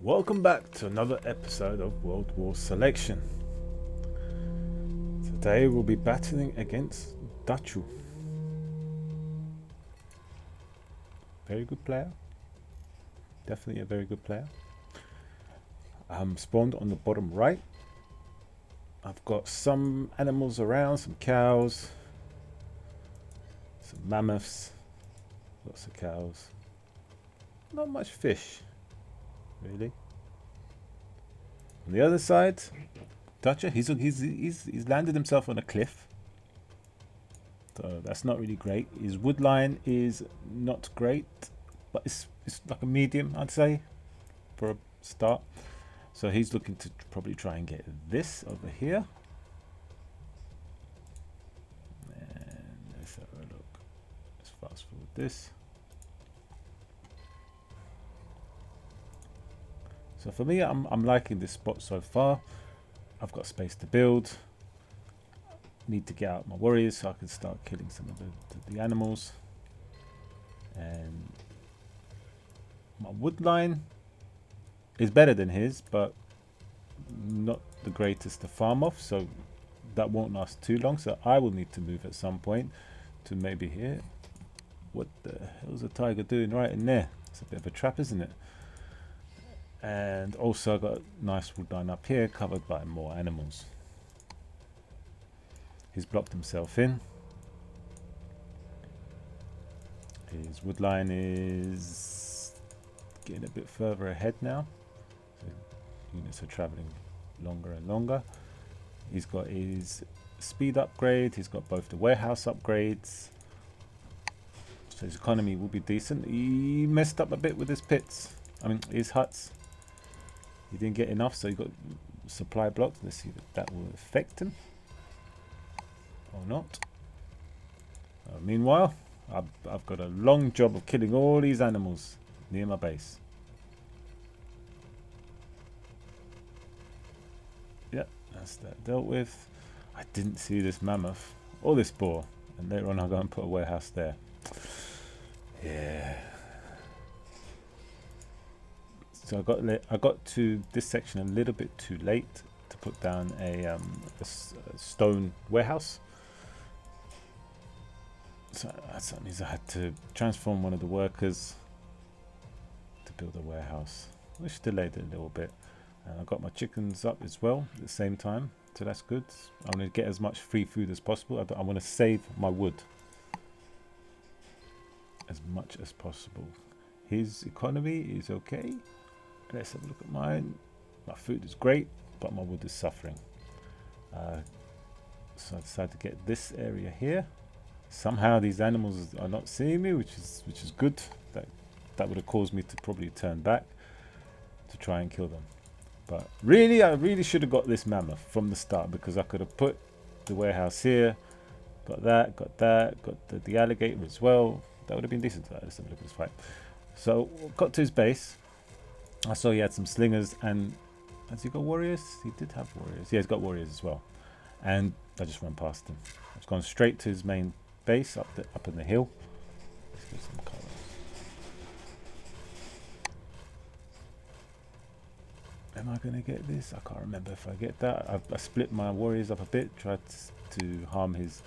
Welcome back to another episode of World War Selection. Today we'll be battling against Duchu. Very good player. Definitely a very good player. I'm spawned on the bottom right. I've got some animals around, some cows, some mammoths, lots of cows. Not much fish, really. On the other side, Dutcher, he's landed himself on a cliff. So that's not really great. His wood line is not great, but it's like a medium, I'd say, for a start. So he's looking to probably try and get this over here. And let's have a look. Let's fast forward this. So for me, I'm liking this spot so far. I've got space to build. Need to get out my warriors so I can start killing some of the animals. And my wood line is better than his, but not the greatest to farm off, so that won't last too long. So I will need to move at some point to maybe here. What the hell's a tiger doing right in there? It's a bit of a trap, isn't it? And also I got a nice wood line up here covered by more animals. He's blocked himself in. His wood line is getting a bit further ahead now. So units are traveling longer and longer. He's got his speed upgrade. He's got both the warehouse upgrades. So his economy will be decent. He messed up a bit with his pits. I mean, his huts. He didn't get enough, so he got supply blocked. Let's see if that will affect him or not. Meanwhile, I've got a long job of killing all these animals near my base. Yep, that's that dealt with. I didn't see this mammoth or this boar, and later on I'll go and put a warehouse there. Yeah. So I got to this section a little bit too late to put down a stone warehouse. So that means I had to transform one of the workers to build a warehouse, which delayed it a little bit. And I got my chickens up as well at the same time, so that's good. I want to get as much free food as possible. I want to save my wood as much as possible. His economy is okay. Let's have a look at mine. My food is great, but my wood is suffering. So I decided to get this area here. Somehow these animals are not seeing me, which is good. That would have caused me to probably turn back to try and kill them. But really, I really should have got this mammoth from the start, because I could have put the warehouse here, got the alligator as well. That would have been decent. Let's have a look at this fight. So got to his base. I saw he had some slingers, and has he got warriors? He did have warriors. Yeah, he's got warriors as well. And I just ran past him. I've gone straight to his main base up in the hill. Let's get some colours. Am I going to get this? I can't remember if I get that. I split my warriors up a bit, tried to harm his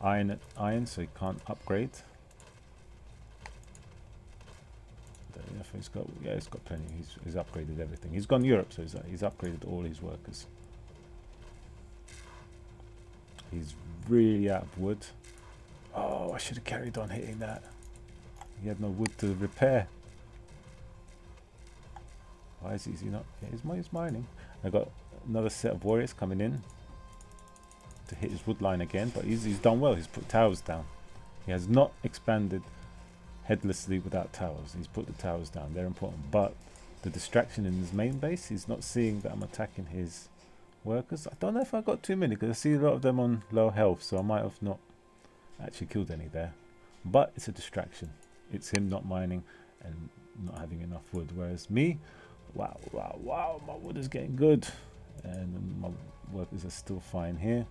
iron so he can't upgrade. He's got plenty. He's upgraded everything. He's gone Europe, so he's upgraded all his workers. He's really out of wood. Oh, I should have carried on hitting that. He had no wood to repair. Why is he not? Yeah, he's mining. I got another set of warriors coming in to hit his wood line again, but he's done well. He's put towers down. He has not expanded headlessly without towers. He's put the towers down. They're important, but the distraction in his main base, he's not seeing that I'm attacking his workers. I don't know if I got too many, because I see a lot of them on low health, so I might have not actually killed any there. But it's a distraction. It's him not mining and not having enough wood, whereas me, wow, my wood is getting good, and my workers are still fine here.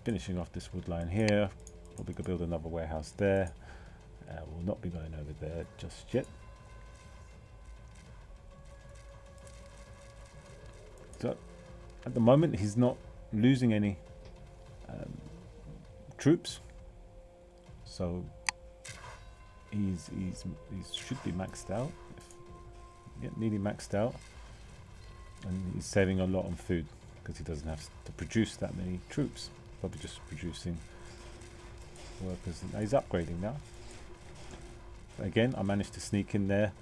Finishing off this wood line here. Probably could build another warehouse there. We'll not be going over there just yet. So at the moment, he's not losing any troops. So he should be maxed out. Yeah, nearly maxed out. And he's saving a lot on food because he doesn't have to produce that many troops. Probably just producing workers. And he's upgrading now. But again, I managed to sneak in there,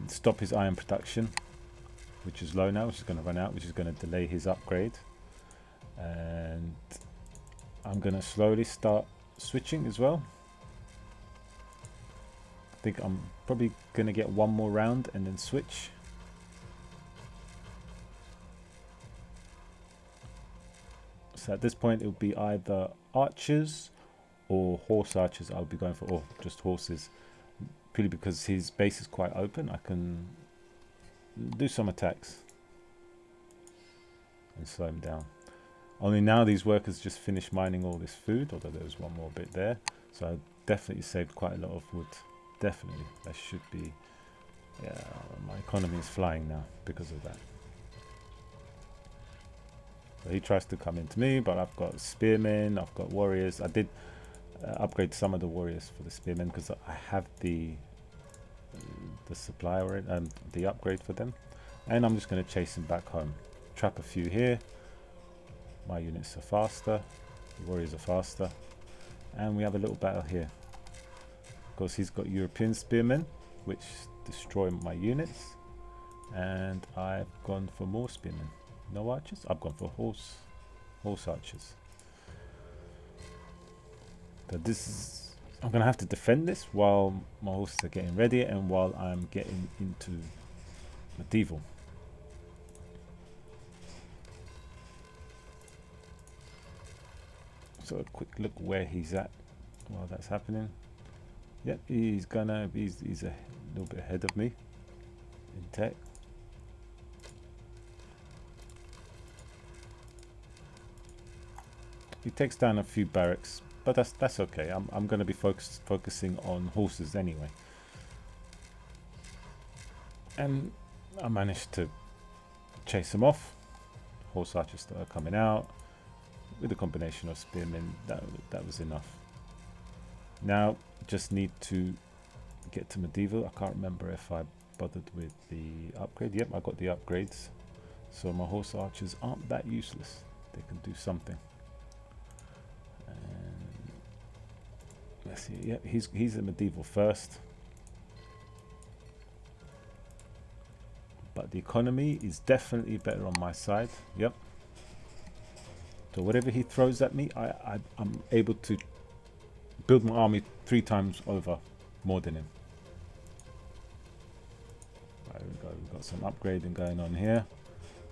stop his iron production, which is low now, which is going to run out, which is going to delay his upgrade. And I'm going to slowly start switching as well. I think I'm probably going to get one more round and then switch. So at this point, it will be either archers or horse archers I'll be going for, or just horses. Purely because his base is quite open, I can do some attacks and slow him down. Only now these workers just finished mining all this food, although there was one more bit there. So I definitely saved quite a lot of wood. Definitely. That should be... Yeah, my economy is flying now because of that. So he tries to come into me, but I've got spearmen, I've got warriors. I did upgrade some of the warriors for the spearmen because I have the supply already, the upgrade for them. And I'm just going to chase him back home. Trap a few here. My units are faster. The warriors are faster. And we have a little battle here. Of course, he's got European spearmen, which destroy my units. And I've gone for more spearmen. No archers? I've gone for horse archers. But this is... I'm going to have to defend this while my horses are getting ready and while I'm getting into medieval. So a quick look where he's at while that's happening. Yep, he's a little bit ahead of me in tech. He takes down a few barracks, but that's okay. I'm going to be focusing on horses anyway. And I managed to chase him off. Horse archers started coming out. With a combination of spearmen, that was enough. Now, just need to get to medieval. I can't remember if I bothered with the upgrade. Yep, I got the upgrades. So my horse archers aren't that useless. They can do something. And let's see. Yep, he's a medieval first. But the economy is definitely better on my side. Yep. So whatever he throws at me, I'm able to build my army 3 times over more than him. Right, we've got some upgrading going on here.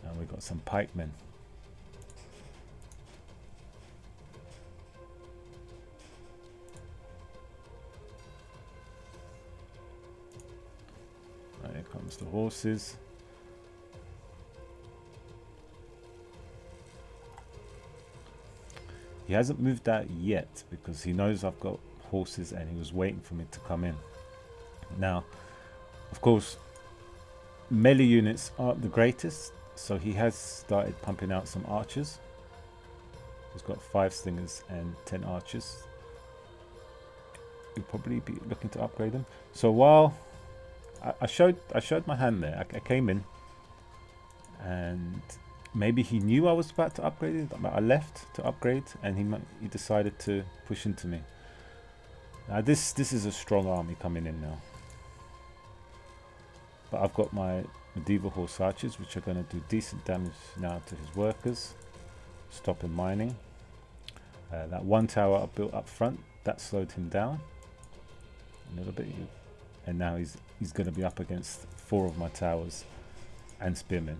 And we've got some pikemen. Right, here comes the horses. He hasn't moved out yet because he knows I've got horses and he was waiting for me to come in. Now, of course, melee units aren't the greatest, so he has started pumping out some archers. He's got 5 slingers and 10 archers. You'll probably be looking to upgrade them. So while I showed my hand there, I came in and maybe he knew I was about to upgrade it. I left to upgrade, and he decided to push into me. Now this is a strong army coming in now. But I've got my medieval horse archers, which are going to do decent damage now to his workers. Stop him mining. That one tower I built up front, that slowed him down a little bit. And now he's going to be up against 4 of my towers and spearmen.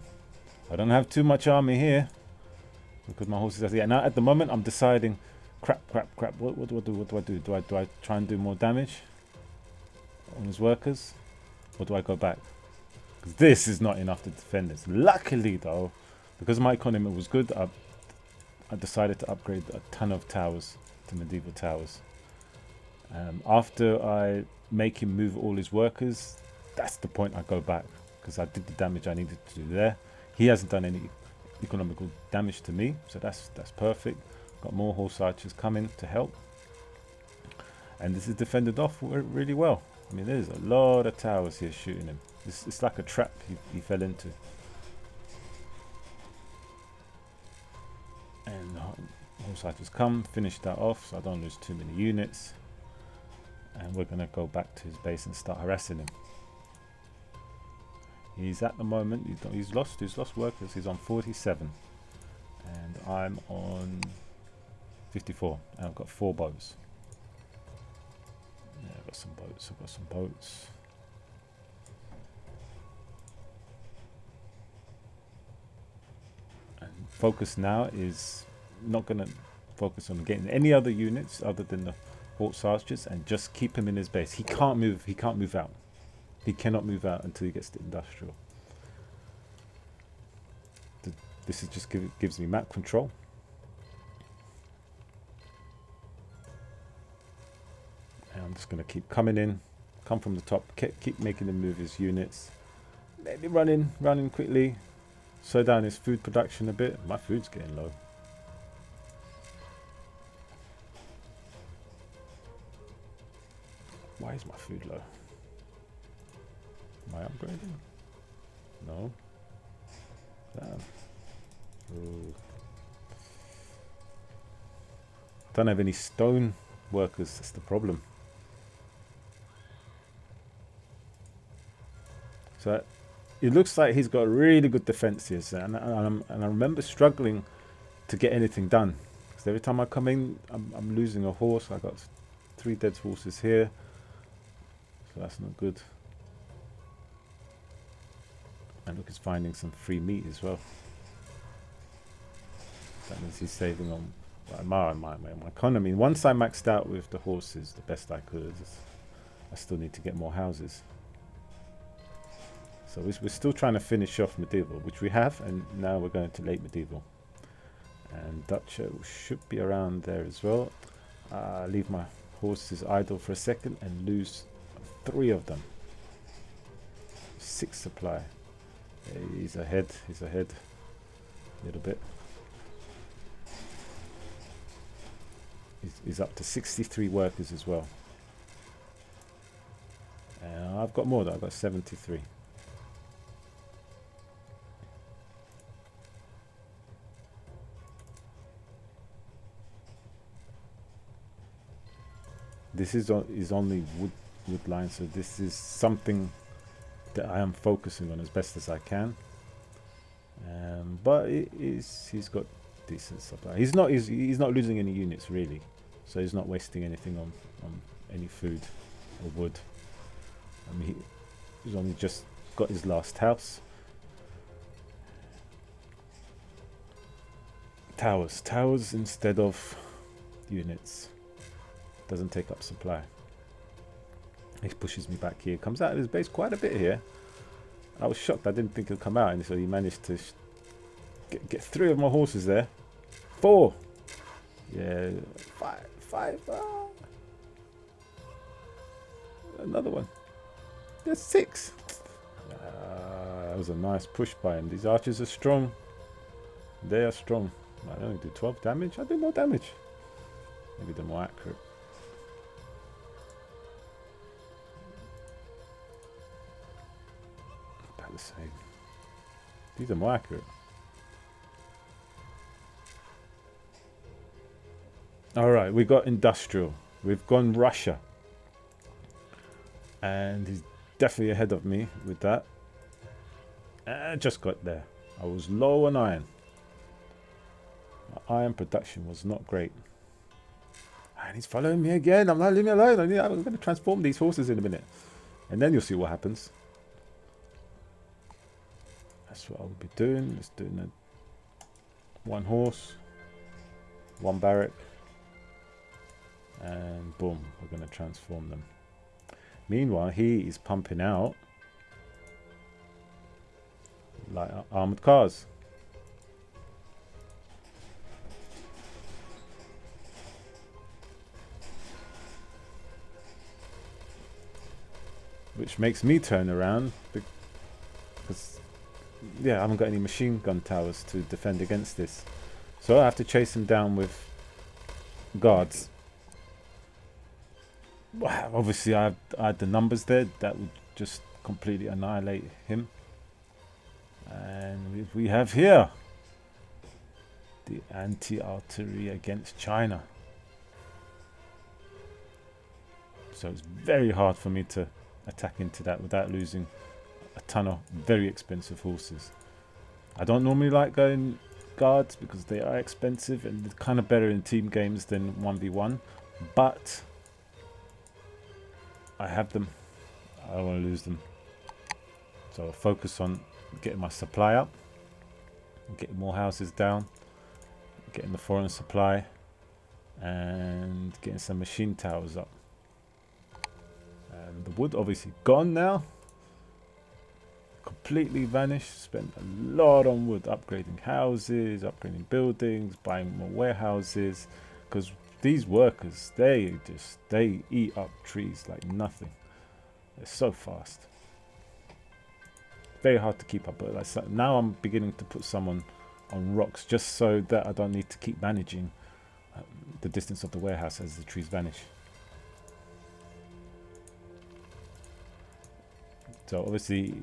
I don't have too much army here because my horses are... Yeah, now at the moment I'm deciding, crap. What do I do? Do I try and do more damage on his workers, or do I go back? Because this is not enough to defend this. Luckily though, because my economy was good, I decided to upgrade a ton of towers to medieval towers. After I make him move all his workers, that's the point I go back, because I did the damage I needed to do there. He hasn't done any economical damage to me, so that's perfect. Got more horse archers coming to help, and this is defended off really well. I mean, there's a lot of towers here shooting him. It's like a trap he fell into. And horse archers come, finish that off, so I don't lose too many units. And we're gonna go back to his base and start harassing him. He's at the moment, he's lost workers. He's on 47, and I'm on 54, and I've got 4 boats. Yeah, I've got some boats. And focus now is not gonna focus on getting any other units other than the horse archers, and just keep him in his base. He can't move out. He cannot move out until he gets to industrial. This is just gives me map control. And I'm just going to keep coming in, come from the top, keep making him move his units. Maybe running quickly, slow down his food production a bit. My food's getting low. Why is my food low? Am I upgrading? No. Damn. Ooh. Don't have any stone workers, that's the problem. So it looks like he's got really good defenses, and I remember struggling to get anything done. Because every time I come in, I'm losing a horse. I got 3 dead horses here, so that's not good. And look, he's finding some free meat as well. That means he's saving on my economy. Once I maxed out with the horses the best I could, I still need to get more houses. So we're still trying to finish off medieval, which we have, and now we're going to late medieval. And Duchu should be around there as well. Leave my horses idle for a second and lose 3 of them. 6 supply. He's ahead a little bit. He's up to 63 workers as well. And I've got more though, I've got 73. This is only wood line, so this is something that I am focusing on as best as I can. But he's got decent supply. He's not losing any units really, so he's not wasting anything on any food or wood. I mean, he's only just got his last house. Towers instead of units. Doesn't take up supply. He pushes me back here. Comes out of his base quite a bit here. I was shocked. I didn't think he'd come out, and so he managed to get 3 of my horses there. 4. Yeah, 5. Another one. There's 6. That was a nice push by him. These archers are strong. They are strong. I only do 12 damage. I do more damage. Maybe they're more accurate. About the same. These are more accurate. Alright, we got industrial. We've gone Russia. And he's definitely ahead of me with that. I just got there. I was low on iron. My iron production was not great. And he's following me again. I'm not leaving me alone. I'm going to transform these horses in a minute. And then you'll see what happens. That's what I'll be doing. Just doing 1 horse, 1 barrack. And boom, we're going to transform them. Meanwhile, he is pumping out like armored cars. Which makes me turn around because yeah, I haven't got any machine gun towers to defend against this. So I have to chase him down with guards. Wow, obviously I had the numbers there. That would just completely annihilate him. And we have here the anti-artillery against China. So it's very hard for me to attack into that without losing a ton of very expensive horses. I don't normally like going guards because they are expensive and they're kind of better in team games than 1v1, but I have them. I don't want to lose them. So I'll focus on getting my supply up, getting more houses down, getting the foreign supply, and getting some machine towers up. And the wood obviously gone now. Completely vanished. Spent a lot on wood, upgrading houses, upgrading buildings, buying more warehouses, because these workers, they eat up trees like nothing. They're so fast. Very hard to keep up, but like, now I'm beginning to put some on rocks just so that I don't need to keep managing the distance of the warehouse as the trees vanish. So obviously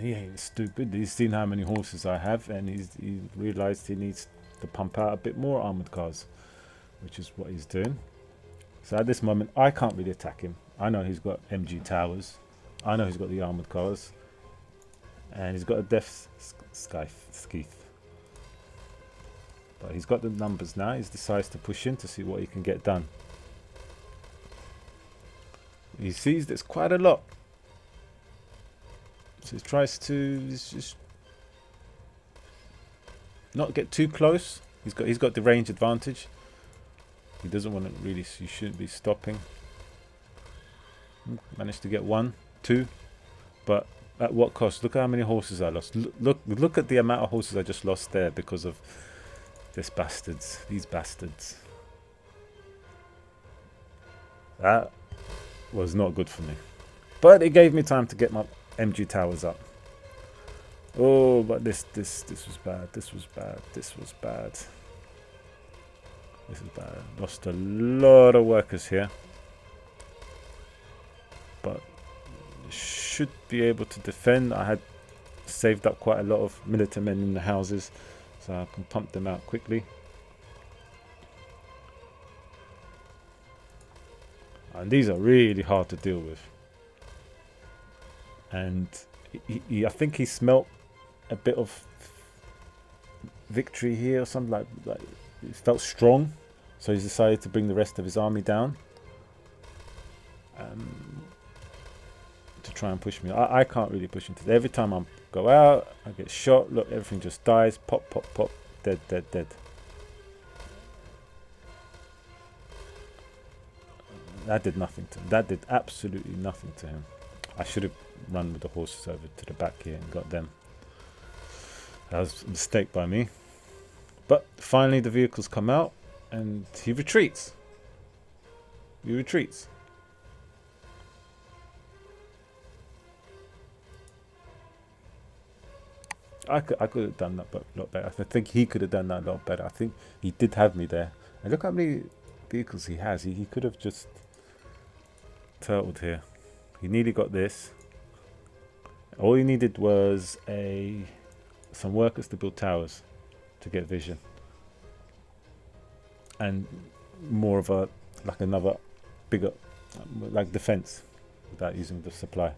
he ain't stupid. He's seen how many horses I have, and he realized he needs to pump out a bit more armored cars, which is what he's doing. So at this moment I can't really attack him. I know he's got MG towers, I know he's got the armored cars, and he's got a death skeith. But he's got the numbers now. He decides to push in to see what he can get done. He sees there's quite a lot, so he tries to just not get too close. He's got the range advantage. He doesn't want to really. He shouldn't be stopping. Managed to get 1, 2, but at what cost? Look at how many horses I lost. Look at the amount of horses I just lost there because of these bastards. That was not good for me, but it gave me time to get my MG towers up. Oh, but this was bad. This was bad. Lost a lot of workers here, but should be able to defend. I had saved up quite a lot of military men in the houses, so I can pump them out quickly. And these are really hard to deal with. And I think he smelt a bit of victory here or something, like it felt strong, so he's decided to bring the rest of his army down to try and push me. I can't really push into it. Every time I go out, I get shot. Look, everything just dies. Pop, pop, pop. Dead. That did nothing to him. That did absolutely nothing to him. I should have run with the horses over to the back here and got them. That was a mistake by me. But finally the vehicles come out and he retreats. I could have done that a lot better. I think he could have done that a lot better. I think he did have me there. And look how many vehicles he has. He could have just turtled here. He nearly got this. All he needed was some workers to build towers to get vision. And more of another bigger defense without using the supply.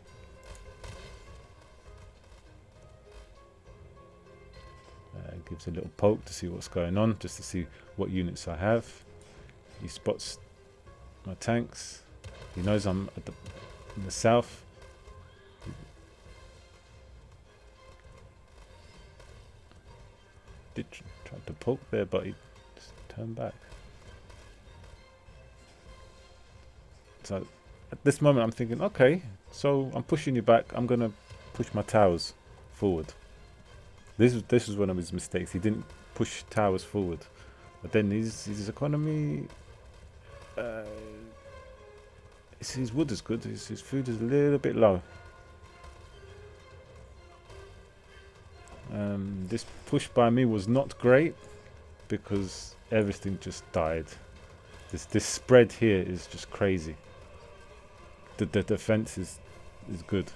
Gives a little poke to see what's going on, just to see what units I have. He spots my tanks. He knows I'm in the south. Did try to poke there, but he just turned back. So at this moment I'm thinking, okay, so I'm pushing you back. I'm gonna push my towers forward. This was one of his mistakes. He didn't push towers forward, but then his economy, his wood is good. His food is a little bit low. This push by me was not great because everything just died. This spread here is just crazy. The defense is good.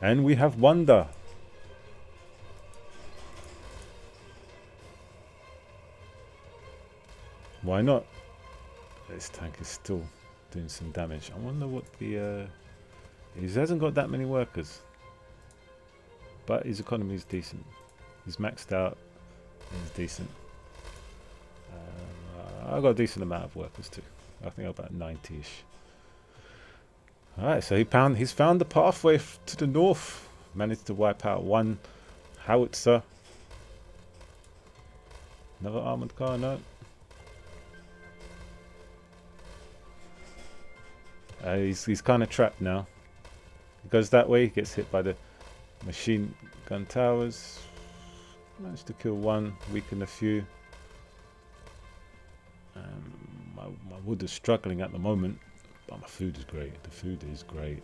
And we have Wonder. Why not? This tank is still doing some damage. I wonder what the... he hasn't got that many workers. But his economy is decent. He's maxed out. He's decent. I've got a decent amount of workers too. I think about 90-ish. Alright, so he's found the pathway to the north. Managed to wipe out one howitzer. Another armored car, no. He's kind of trapped now. He goes that way, he gets hit by the machine gun towers. Managed to kill one, weaken a few. My wood is struggling at the moment, but my food is great. The food is great.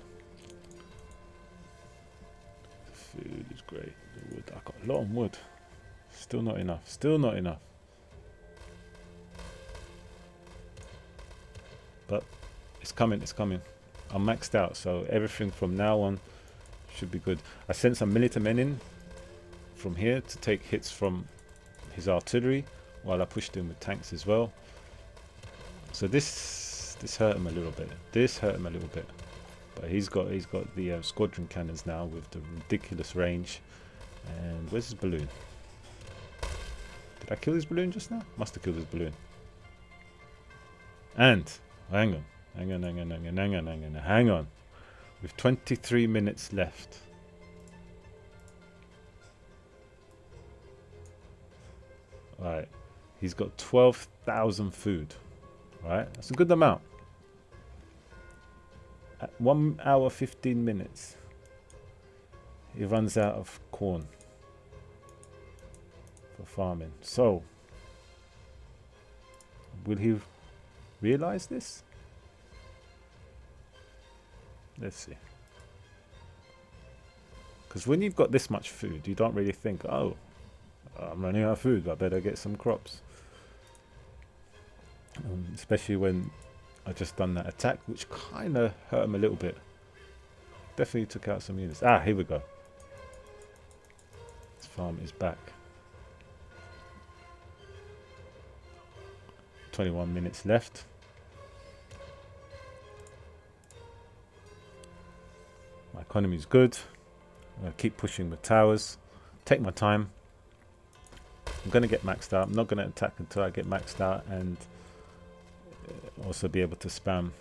The food is great. The wood, I got a lot of wood. Still not enough. Still not enough. But it's coming. It's coming. I'm maxed out, so everything from now on should be good. I sent some military men in from here to take hits from his artillery while I pushed him with tanks as well. So this hurt him a little bit. This hurt him a little bit, but he's got the squadron cannons now with the ridiculous range. And where's his balloon? Did I kill his balloon just now? Must have killed his balloon. And hang on. With 23 minutes left. Alright, he's got 12,000 food. Right, that's a good amount. At 1 hour 15 minutes, he runs out of corn for farming. So, will he realize this? Let's see. Because when you've got this much food, you don't really think, oh, I'm running out of food, I better get some crops. Especially when I just done that attack, which kind of hurt him a little bit. Definitely took out some units. Ah, here we go. This farm is back. 21 minutes left. My economy is good. I'm going to keep pushing the towers. Take my time. I'm going to get maxed out. I'm not going to attack until I get maxed out, and also be able to spam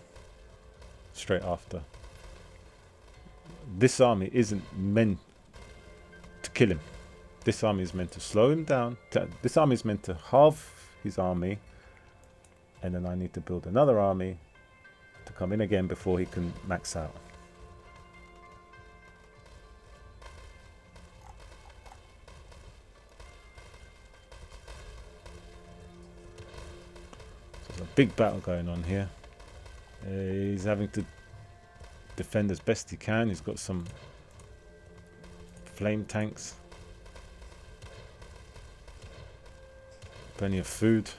straight after. This army isn't meant to kill him. This army is meant to slow him down. This army is meant to halve his army, and then I need to build another army to come in again before he can max out. There's a big battle going on here. He's having to defend as best he can. He's got some flame tanks. Plenty of food.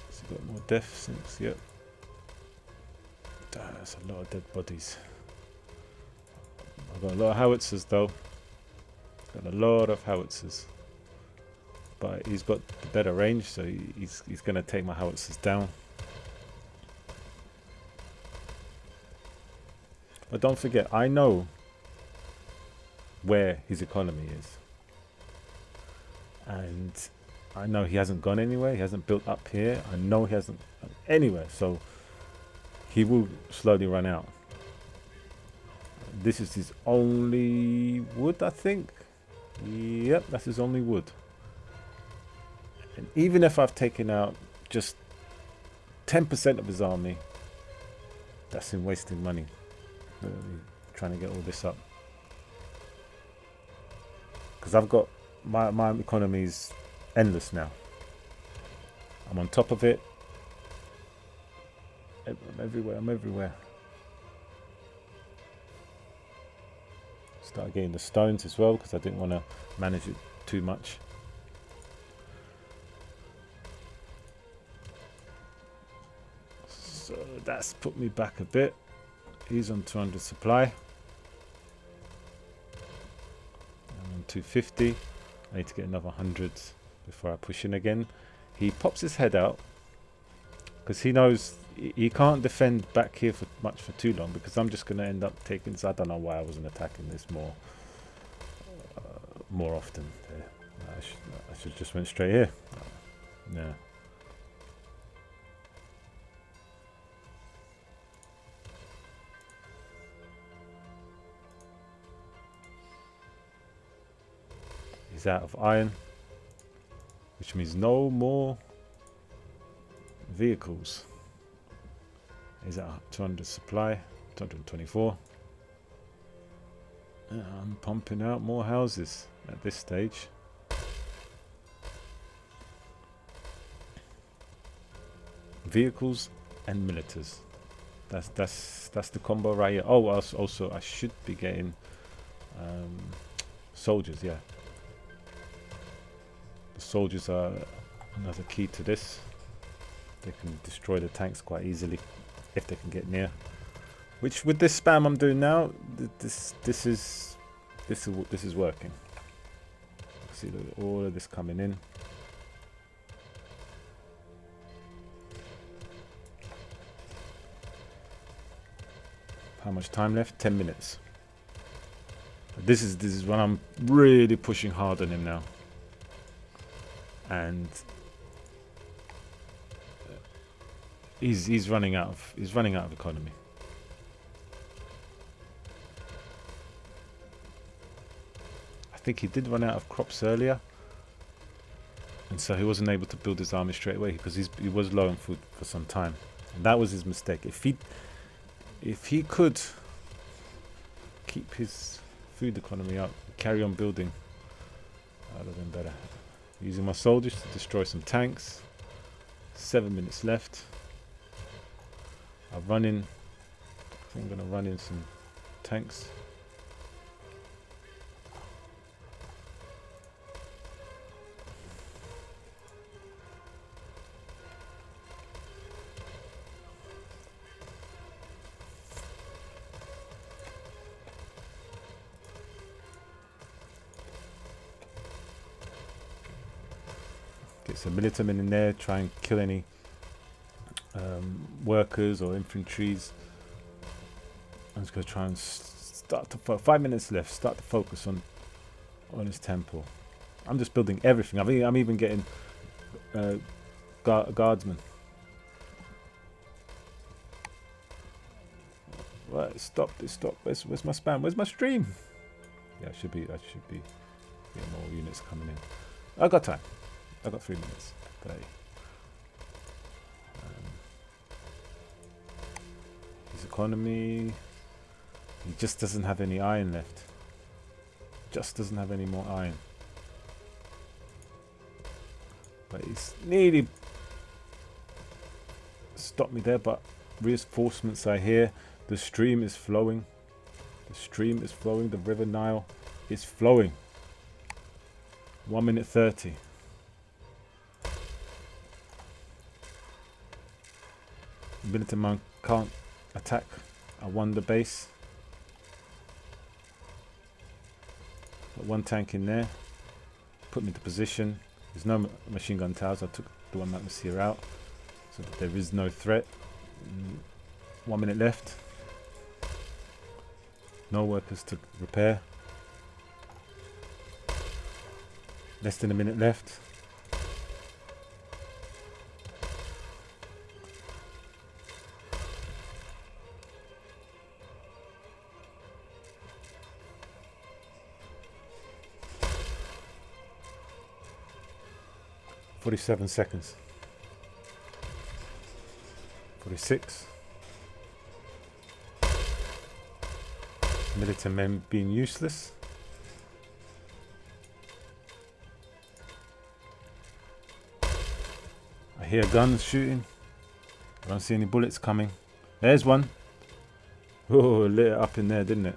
Has he got more death since? Yep. That's a lot of dead bodies. I've got a lot of howitzers though. Got a lot of howitzers. But he's got the better range, so he's going to take my howitzers down. But don't forget, I know where his economy is. And I know he hasn't gone anywhere. He hasn't built up here. I know he hasn't gone anywhere. So he will slowly run out. This is his only wood, I think. Yep, that's his only wood. And even if I've taken out just 10% of his army, that's him wasting money. Trying to get all this up. Because I've got my economy is endless now. I'm on top of it. I'm everywhere. I'm everywhere. Start getting the stones as well because I didn't want to manage it too much. So that's put me back a bit. He's on 200 supply. I'm on 250. I need to get another 100 before I push in again. He pops his head out because he knows he can't defend back here for too long because I'm just going to end up taking. So I don't know why I wasn't attacking this more often. I should just went straight here. Yeah. He's out of iron, which means no more vehicles. He's at 200 supply, 224. I'm pumping out more houses at this stage. Vehicles and militars. That's the combo right here. Oh, also I should be getting soldiers. Yeah, the soldiers are another key to this. They can destroy the tanks quite easily if they can get near. Which with this spam I'm doing now, this is working. See all of this coming in. How much time left? 10 minutes. This is when I'm really pushing hard on him now. And he's running out of economy. I think he did run out of crops earlier, and so he wasn't able to build his army straight away because he was low on food for some time, and that was his mistake. If he could keep his food economy up, carry on building, that would have been better. Using my soldiers to destroy some tanks. 7 minutes left. I think I'm going to run in some tanks. Get some militiamen in there, try and kill any workers or infantries. I'm just going to try and start to 5 minutes left. Start to focus on his temple. I'm just building everything. I'm even getting guardsmen. What? Stop this! Stop! Where's my spam? Where's my stream? Yeah, I should be getting more units coming in. I got time. I got 3 minutes. His economy. He just doesn't have any iron left. Just doesn't have any more iron. But he's nearly stopped me there. But reinforcements are here. The stream is flowing. The stream is flowing. The River Nile is flowing. 1 minute 30. Militiaman can't attack a wonder base. Got one tank in there. Put me into position. There's no machine gun towers. I took the one atmosphere out, so that there is no threat. 1 minute left. No workers to repair. Less than a minute left. "47 seconds. 46. Military men being useless. I hear guns shooting. I don't see any bullets coming. There's one. Oh, lit it up in there, didn't it?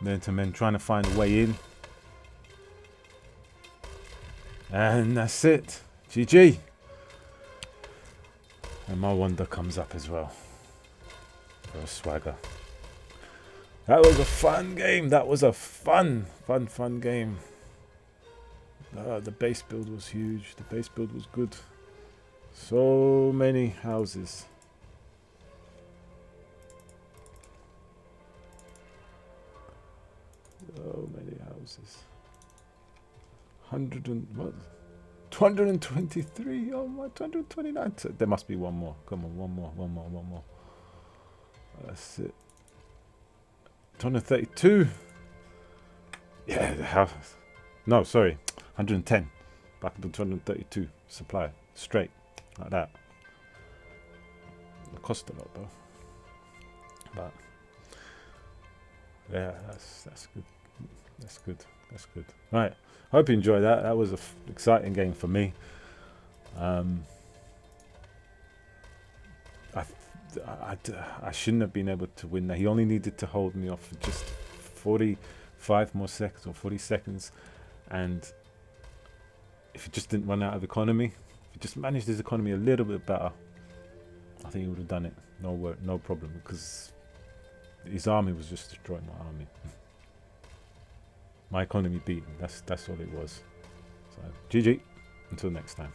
Men to men trying to find a way in. And that's it. GG. And my wonder comes up as well. For a swagger. That was a fun game. That was a fun game. The base build was huge. The base build was good. So many houses. So many houses. 223. Oh my, 229. There must be one more. Come on, one more. That's it. 232. Yeah, the house. No, sorry. 110. Back up to 232 supply. Straight. Like that. It cost a lot though. But yeah, that's good. That's good. Right. Hope you enjoyed that. That was an exciting game for me. I shouldn't have been able to win that. He only needed to hold me off for just 45 more seconds or 40 seconds. And if he just didn't run out of economy, if he just managed his economy a little bit better, I think he would have done it. No problem, because his army was just destroying my army. My economy beaten. That's all it was. So GG. Until next time.